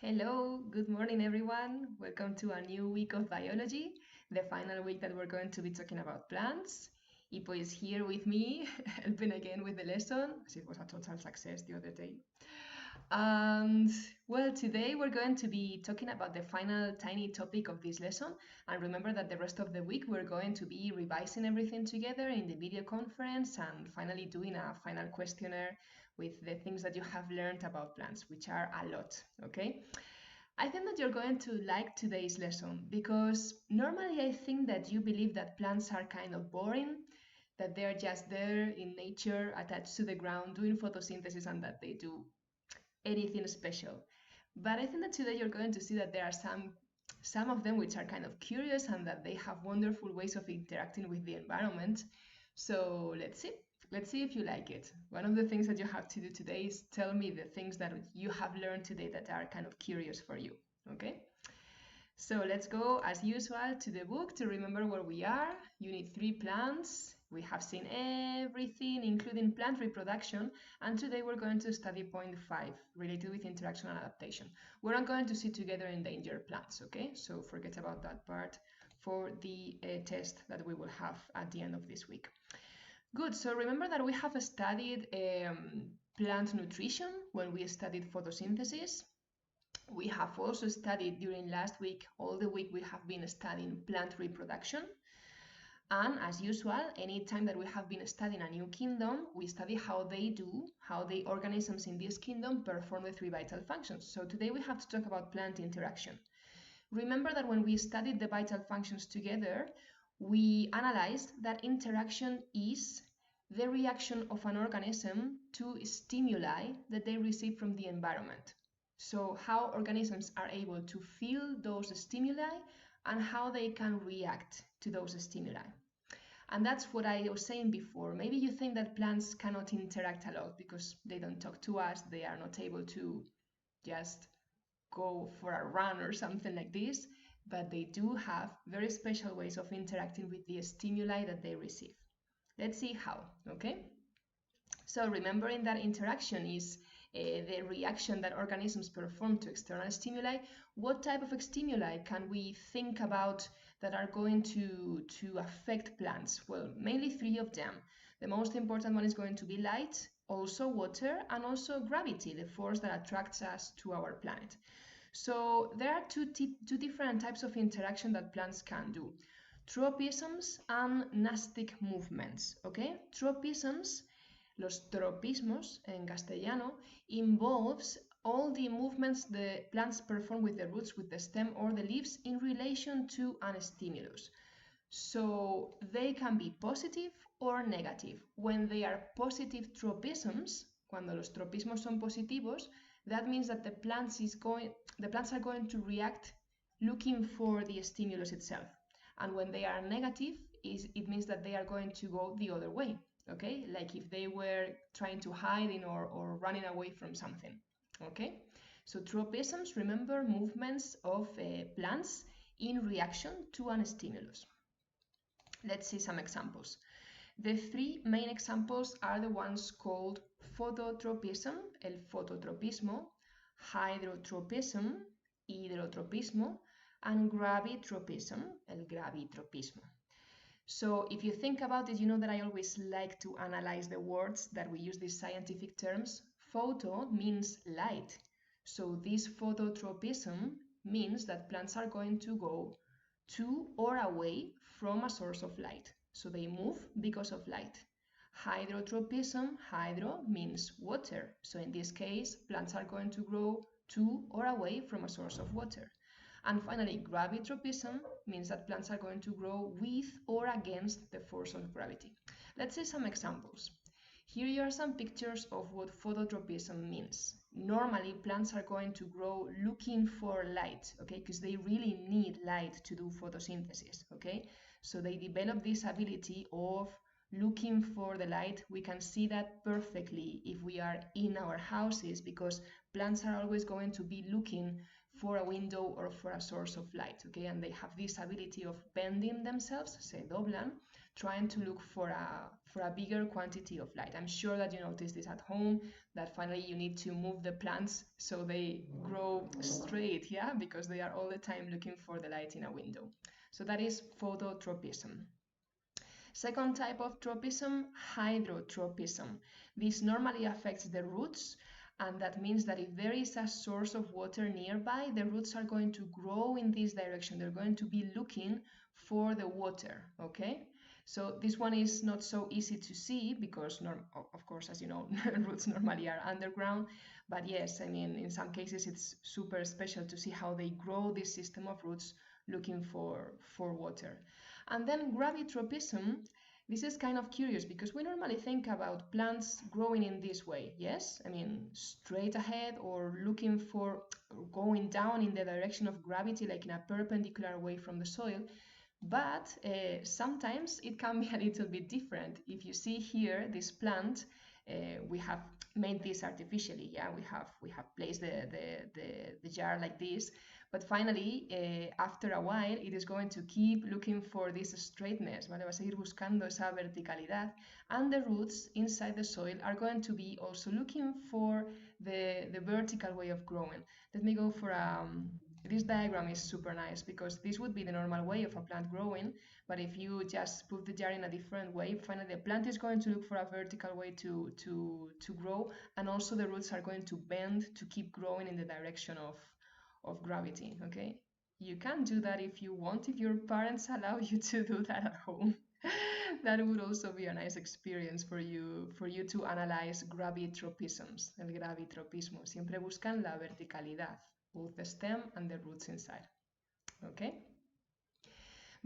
Hello, good morning everyone. Welcome to a new week of biology, the final week that we're going to be talking about plants. Ipo is here with me, helping again with the lesson, as it was a total success the other day. And well, today we're going to be talking about the final tiny topic of this lesson. And remember that the rest of the week we're going to be revising everything together in the video conference and finally doing a final questionnaire with the things that you have learned about plants, which are a lot, okay? I think that you're going to like today's lesson because normally I think that you believe that plants are kind of boring, that they're just there in nature, attached to the ground, doing photosynthesis, and that they do anything special. But I think that today you're going to see that there are some of them which are kind of curious and that they have wonderful ways of interacting with the environment. So let's see if you like it. One of the things that you have to do today is tell me the things that you have learned today that are kind of curious for you, okay? So let's go, as usual, to the book to remember where we are. Unit 3, plants. We have seen everything, including plant reproduction, and today we're going to study point 5, related with interaction and adaptation. We're not going to see together endangered plants, okay? So forget about that part for the test that we will have at the end of this week. Good, so remember that we have studied plant nutrition when we studied photosynthesis. We have also studied during last week, all the week we have been studying plant reproduction. And as usual, any time that we have been studying a new kingdom, we study how the organisms in this kingdom perform the 3 vital functions. So today we have to talk about plant interaction. Remember that when we studied the vital functions together, we analyzed that interaction is the reaction of an organism to stimuli that they receive from the environment. So how organisms are able to feel those stimuli and how they can react to those stimuli. And that's what I was saying before. Maybe you think that plants cannot interact a lot because they don't talk to us, they are not able to just go for a run or something like this, but they do have very special ways of interacting with the stimuli that they receive. Let's see how, okay? So remembering that interaction is the reaction that organisms perform to external stimuli. What type of stimuli can we think about that are going to affect plants? Well, mainly 3 of them. The most important one is going to be light, also water, and also gravity, the force that attracts us to our planet. So there are two different types of interaction that plants can do. Tropisms and nastic movements, okay? Tropisms, los tropismos en castellano, involves all the movements the plants perform with the roots, with the stem or the leaves in relation to a stimulus. So they can be positive or negative. When they are positive tropisms, cuando los tropismos son positivos, that means that the plants are going to react looking for the stimulus itself. And when they are negative, it means that they are going to go the other way. Okay, like if they were trying to hide in or running away from something. Okay, so tropisms, remember, movements of plants in reaction to a stimulus. Let's see some examples. The 3 main examples are the ones called phototropism, el fototropismo, hydrotropism, hidrotropismo, and gravitropism, el gravitropismo. So if you think about it, you know that I always like to analyze the words that we use, these scientific terms. Photo means light. So this phototropism means that plants are going to go to or away from a source of light. So they move because of light. Hydrotropism, hydro means water. So in this case, plants are going to grow to or away from a source of water. And finally, gravitropism means that plants are going to grow with or against the force of gravity. Let's see some examples. Here are some pictures of what phototropism means. Normally, plants are going to grow looking for light, okay, because they really need light to do photosynthesis, okay? So they develop this ability of looking for the light. We can see that perfectly if we are in our houses because plants are always going to be looking for a window or for a source of light, okay? And they have this ability of bending themselves, se doblan, trying to look for a bigger quantity of light. I'm sure that you notice this at home, that finally you need to move the plants so they grow straight, yeah, because they are all the time looking for the light in a window. So that is phototropism. Second type of tropism, hydrotropism. This normally affects the roots, and that means that if there is a source of water nearby, the roots are going to grow in this direction. They're going to be looking for the water, okay? So this one is not so easy to see because, of course, as you know, roots normally are underground. But yes, I mean, in some cases it's super special to see how they grow this system of roots looking for water. And then gravitropism, this is kind of curious because we normally think about plants growing in this way, yes? I mean, straight ahead or looking for going down in the direction of gravity, like in a perpendicular way from the soil. But sometimes it can be a little bit different. If you see here, this plant, we have made this artificially. Yeah, we have placed the jar like this. But finally, after a while, it is going to keep looking for this straightness, ¿vale? Va a seguir buscando esa verticalidad. And the roots inside the soil are going to be also looking for the vertical way of growing. Let me go for this diagram is super nice because this would be the normal way of a plant growing, but if you just put the jar in a different way, finally the plant is going to look for a vertical way to grow, and also the roots are going to bend to keep growing in the direction of gravity, okay? You can do that if you want, if your parents allow you to do that at home. That would also be a nice experience for you to analyze gravitropisms, el gravitropismo. Siempre buscan la verticalidad, both the stem and the roots inside. Okay?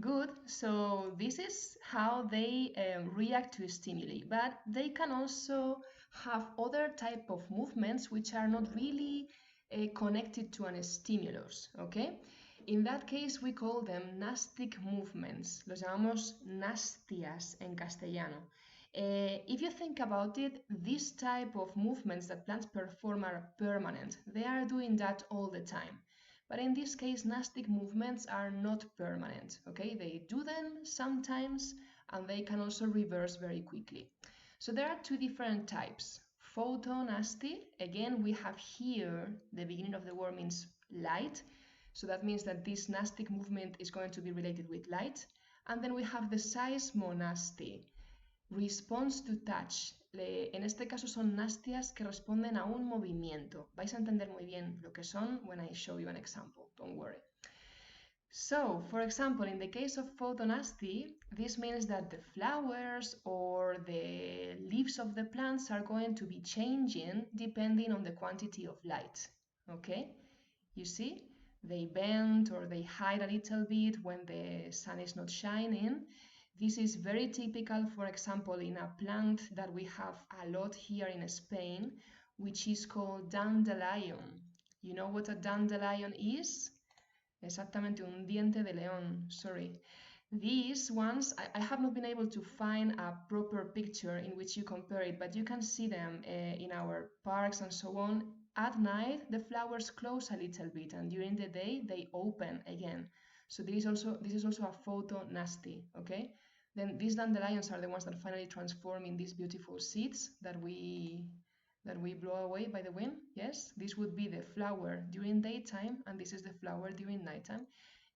Good. So this is how they react to stimuli, but they can also have other type of movements which are not really connected to a stimulus. Okay? In that case, we call them nastic movements. Los llamamos nastias en castellano. If you think about it, this type of movements that plants perform are permanent. They are doing that all the time. But in this case, nastic movements are not permanent. Okay, they do them sometimes, and they can also reverse very quickly. So there are two different types. Photonasty, again, we have here the beginning of the word means light. So that means that this nastic movement is going to be related with light. And then we have the seismonasty, response to touch. En este caso son nastias que responden a un movimiento. Vais a entender muy bien lo que son when I show you an example, don't worry. So, for example, in the case of photonasty, this means that the flowers or the leaves of the plants are going to be changing depending on the quantity of light. Okay? You see? They bend or they hide a little bit when the sun is not shining. This is very typical, for example, in a plant that we have a lot here in Spain, which is called dandelion. You know what a dandelion is? Exactamente, un diente de león, sorry. These ones, I have not been able to find a proper picture in which you compare it, but you can see them in our parks and so on. At night, the flowers close a little bit, and during the day, they open again. So this is also a photonasty, okay? Then these dandelions are the ones that finally transform in these beautiful seeds that we blow away by the wind. Yes, this would be the flower during daytime, and this is the flower during nighttime.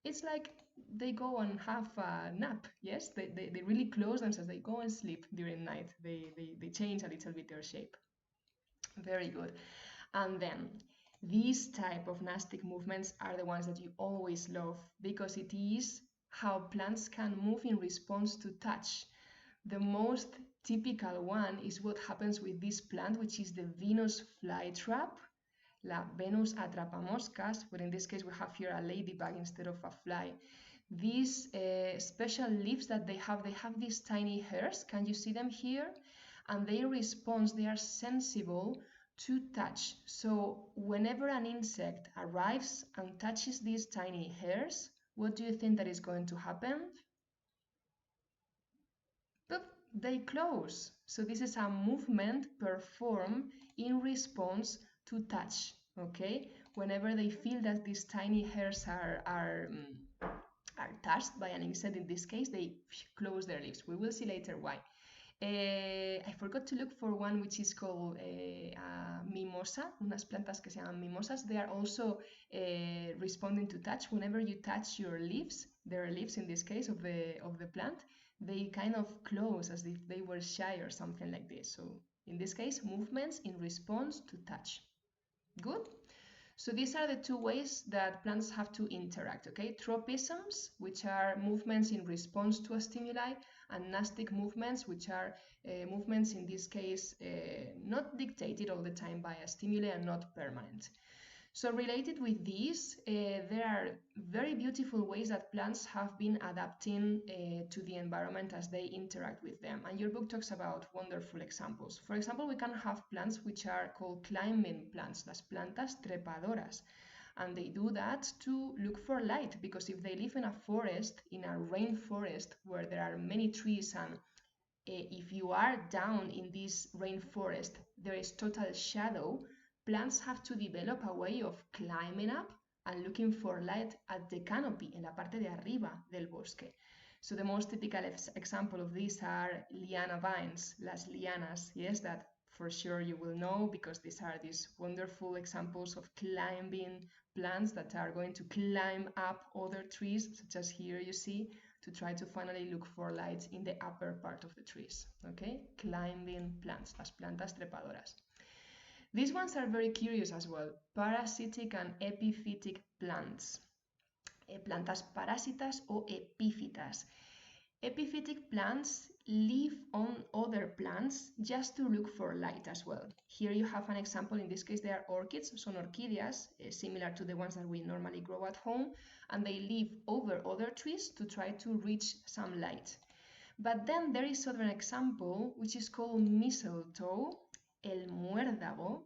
It's like they go and have a nap. Yes, they really close themselves. They go and sleep during night. They change a little bit their shape. Very good. And then these type of nastic movements are the ones that you always love because it is how plants can move in response to touch. The most typical one is what happens with this plant, which is the Venus flytrap, la Venus atrapamoscas, but in this case we have here a ladybug instead of a fly. These special leaves that they have these tiny hairs. Can you see them here? And they respond, they are sensible to touch. So whenever an insect arrives and touches these tiny hairs, what do you think that is going to happen? Boop, they close. So this is a movement performed in response to touch, okay? Whenever they feel that these tiny hairs are are touched by an insect, in this case, they close their leaves. We will see later why. I forgot to look for one which is called mimosa, unas plantas que se llaman mimosas. They are also responding to touch. Whenever you touch your leaves, their leaves in this case of the plant, they kind of close as if they were shy or something like this. So in this case, movements in response to touch. Good? So these are the two ways that plants have to interact, okay? Tropisms, which are movements in response to a stimuli, and nastic movements, which are movements, in this case, not dictated all the time by a stimuli and not permanent. So related with these, there are very beautiful ways that plants have been adapting to the environment as they interact with them. And your book talks about wonderful examples. For example, we can have plants which are called climbing plants, las plantas trepadoras. And they do that to look for light, because if they live in a forest, in a rainforest where there are many trees, and if you are down in this rainforest, there is total shadow, plants have to develop a way of climbing up and looking for light at the canopy, en la parte de arriba del bosque. So the most typical example of these are liana vines, las lianas, yes, that for sure you will know, because these are these wonderful examples of climbing plants that are going to climb up other trees, such as here you see, to try to finally look for light in the upper part of the trees, okay? Climbing plants, las plantas trepadoras. These ones are very curious as well, parasitic and epiphytic plants. Plantas parásitas o epífitas. Epiphytic plants live on other plants just to look for light as well. Here you have an example. In this case, they are orchids, son orchideas, similar to the ones that we normally grow at home, and they live over other trees to try to reach some light. But then there is another example, which is called mistletoe, el muérdago,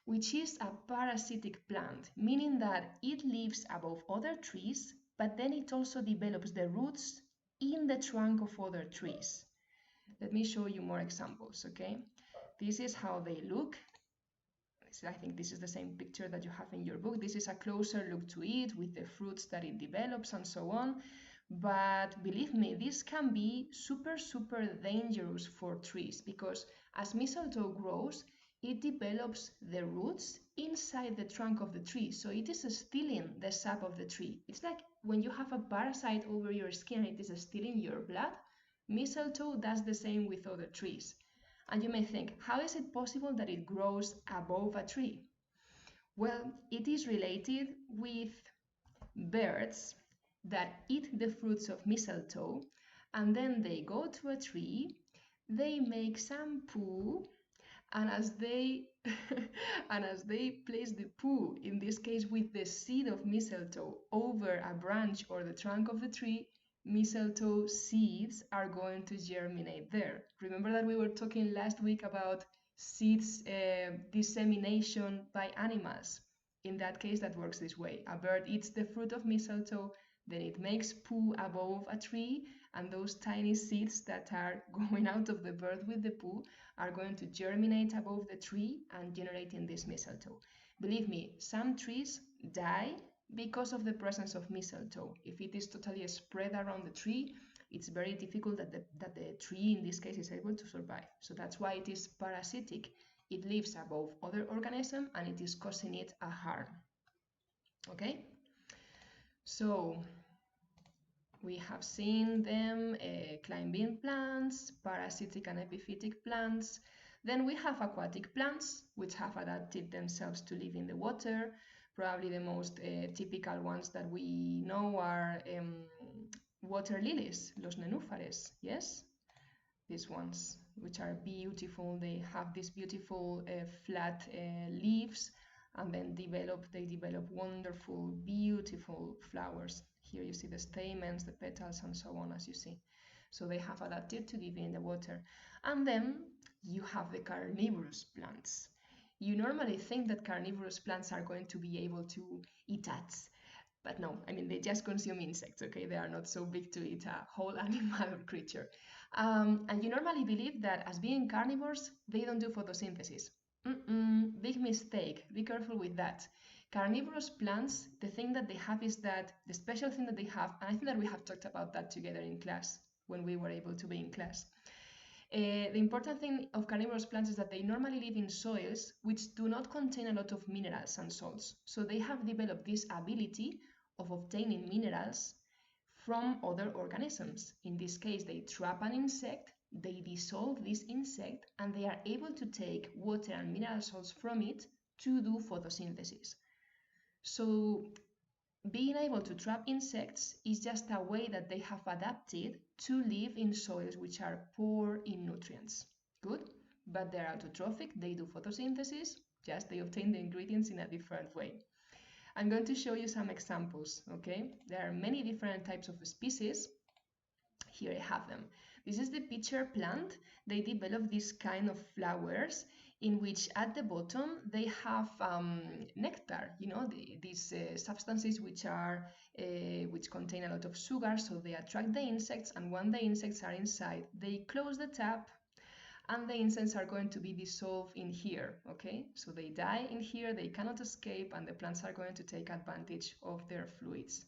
which is a parasitic plant, meaning that it lives above other trees, but then it also develops the roots in the trunk of other trees. Let me show you more examples, okay? This is how they look. I think this is the same picture that you have in your book. This is a closer look to it with the fruits that it develops and so on. But believe me, this can be super, super dangerous for trees, because as mistletoe grows, it develops the roots inside the trunk of the tree. So it is stealing the sap of the tree. It's like when you have a parasite over your skin, it is stealing your blood. Mistletoe does the same with other trees. And you may think, how is it possible that it grows above a tree? Well, it is related with birds that eat the fruits of mistletoe, and then they go to a tree, they make some poo, and as they place the poo, in this case with the seed of mistletoe, over a branch or the trunk of the tree, mistletoe seeds are going to germinate there. Remember that we were talking last week about seeds dissemination by animals. In that case, that works this way. A bird eats the fruit of mistletoe, then it makes poo above a tree, and those tiny seeds that are going out of the bird with the poo are going to germinate above the tree and generating this mistletoe. Believe me, some trees die because of the presence of mistletoe. If it is totally spread around the tree, it's very difficult that the tree, in this case, is able to survive. So that's why it is parasitic. It lives above other organisms and it is causing it a harm. Okay? So we have seen them, climbing plants, parasitic and epiphytic plants. Then we have aquatic plants, which have adapted themselves to live in the water. Probably the most typical ones that we know are water lilies, los nenúfares, yes? These ones, which are beautiful. They have these beautiful flat leaves, and then they develop wonderful, beautiful flowers. Here you see the stamens, the petals, and so on, as you see. So they have adapted to live in the water. And then you have the carnivorous plants. You normally think that carnivorous plants are going to be able to eat ants, but no, I mean, they just consume insects, okay? They are not so big to eat a whole animal or creature. And you normally believe that as being carnivores, they don't do photosynthesis. Big mistake. Be careful with that. Carnivorous plants, the thing that they have is that, the special thing that they have, and I think that we have talked about that together in class when we were able to be in class. The important thing of carnivorous plants is that they normally live in soils which do not contain a lot of minerals and salts. So they have developed this ability of obtaining minerals from other organisms. In this case, they trap an insect, they dissolve this insect, and they are able to take water and mineral salts from it to do photosynthesis. So being able to trap insects is just a way that they have adapted to live in soils which are poor in nutrients. Good, but they're autotrophic, they do photosynthesis, just they obtain the ingredients in a different way. I'm going to show you some examples, okay? There are many different types of species. Here I have them. This is the pitcher plant. They develop this kind of flowers in which at the bottom they have nectar, you know, these substances which contain a lot of sugar, so they attract the insects, and when the insects are inside, they close the tap and the insects are going to be dissolved in here, okay? So they die in here, they cannot escape, and the plants are going to take advantage of their fluids.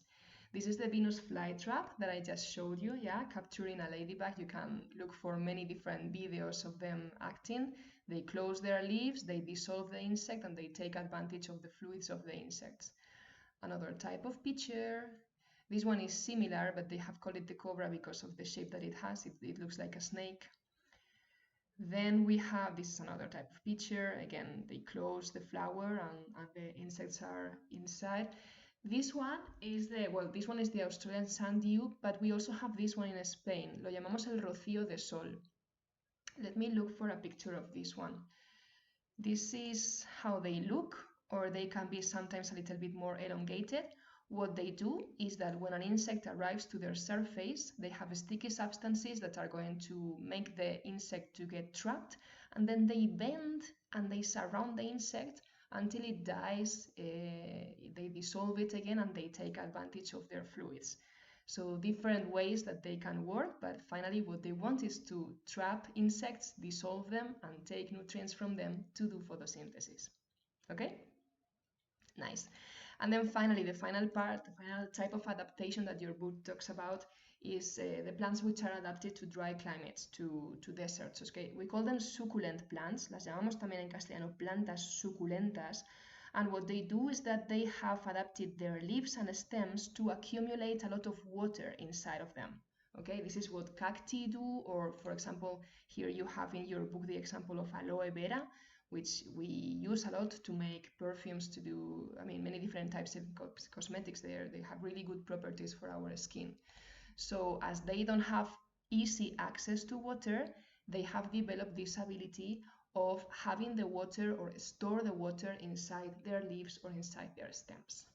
This is the Venus flytrap that I just showed you, yeah, capturing a ladybug. You can look for many different videos of them acting. They close their leaves, they dissolve the insect, and they take advantage of the fluids of the insects. Another type of pitcher. This one is similar, but they have called it the cobra because of the shape that it has. It looks like a snake. Then we have, this is another type of pitcher. Again, they close the flower and the insects are inside. This one is this one is the Australian sand dew, but we also have this one in Spain. Lo llamamos el rocío de sol. Let me look for a picture of this one. This is how they look, or they can be sometimes a little bit more elongated. What they do is that when an insect arrives to their surface, they have sticky substances that are going to make the insect to get trapped, and then they bend and they surround the insect until it dies. They dissolve it again and they take advantage of their fluids. So different ways that they can work, but finally what they want is to trap insects, dissolve them, and take nutrients from them to do photosynthesis. Okay? Nice. And then finally, the final part, the final type of adaptation that your book talks about is the plants which are adapted to dry climates, to deserts. Okay? We call them succulent plants. Las llamamos también en castellano plantas suculentas. And what they do is that they have adapted their leaves and stems to accumulate a lot of water inside of them. Okay, this is what cacti do, or for example, here you have in your book the example of aloe vera, which we use a lot to make perfumes, to do, I mean, many different types of cosmetics there. They have really good properties for our skin. So as they don't have easy access to water, they have developed this ability of having the water or store the water inside their leaves or inside their stems.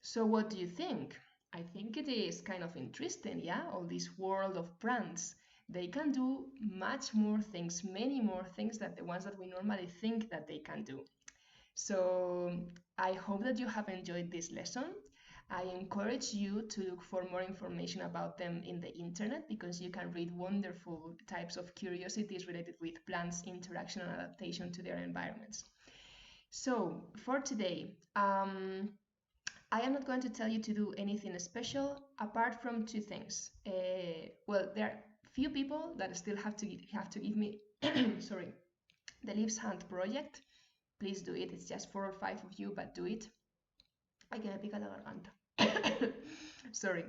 So what do you think? I think it is kind of interesting, yeah? All this world of plants. They can do much more things, many more things than the ones that we normally think that they can do. So I hope that you have enjoyed this lesson. I encourage you to look for more information about them in the internet, because you can read wonderful types of curiosities related with plants' interaction and adaptation to their environments. So for today, I am not going to tell you to do anything special apart from two things. Well, there are few people that still have to give me sorry, the Leaves Hunt project. Please do it. It's just 4 or 5 of you, but do it. Ay, que me pica la garganta. Sorry.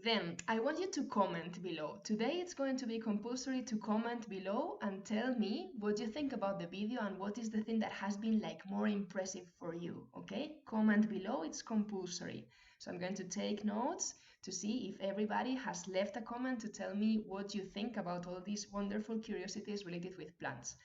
Then I want you to comment below. Today it's going to be compulsory to comment below and tell me what you think about the video and what is the thing that has been like more impressive for you, okay? Comment below, it's compulsory. So I'm going to take notes to see if everybody has left a comment to tell me what you think about all these wonderful curiosities related with plants.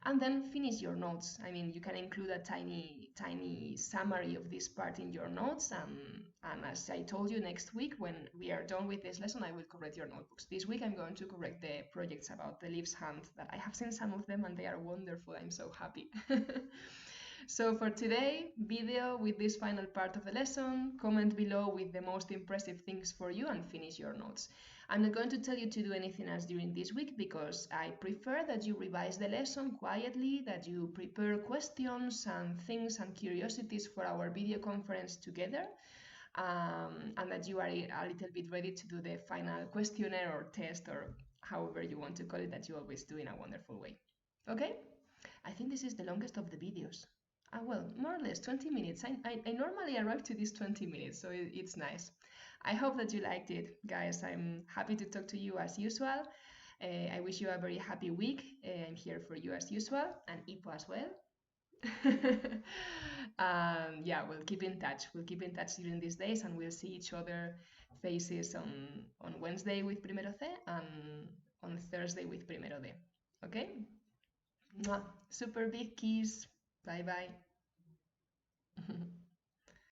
And then finish your notes. I mean, you can include a tiny summary of this part in your notes. And as I told you, next week, when we are done with this lesson, I will correct your notebooks. This week, I'm going to correct the projects about the Leaves Hunt that I have seen some of them and they are wonderful. I'm so happy. So for today, video with this final part of the lesson, comment below with the most impressive things for you and finish your notes. I'm not going to tell you to do anything else during this week because I prefer that you revise the lesson quietly, that you prepare questions and things and curiosities for our video conference together, and that you are a little bit ready to do the final questionnaire or test or however you want to call it that you always do in a wonderful way. Okay? I think this is the longest of the videos. Well, more or less 20 minutes. I normally arrive to these 20 minutes, so it's nice. I hope that you liked it, guys. I'm happy to talk to you as usual. I wish you a very happy week. I'm here for you as usual, and Ipo as well. Yeah, we'll keep in touch. We'll keep in touch during these days, and we'll see each other faces on Wednesday with Primero C and on Thursday with Primero D. Okay? Mwah. Super big kiss. Bye bye.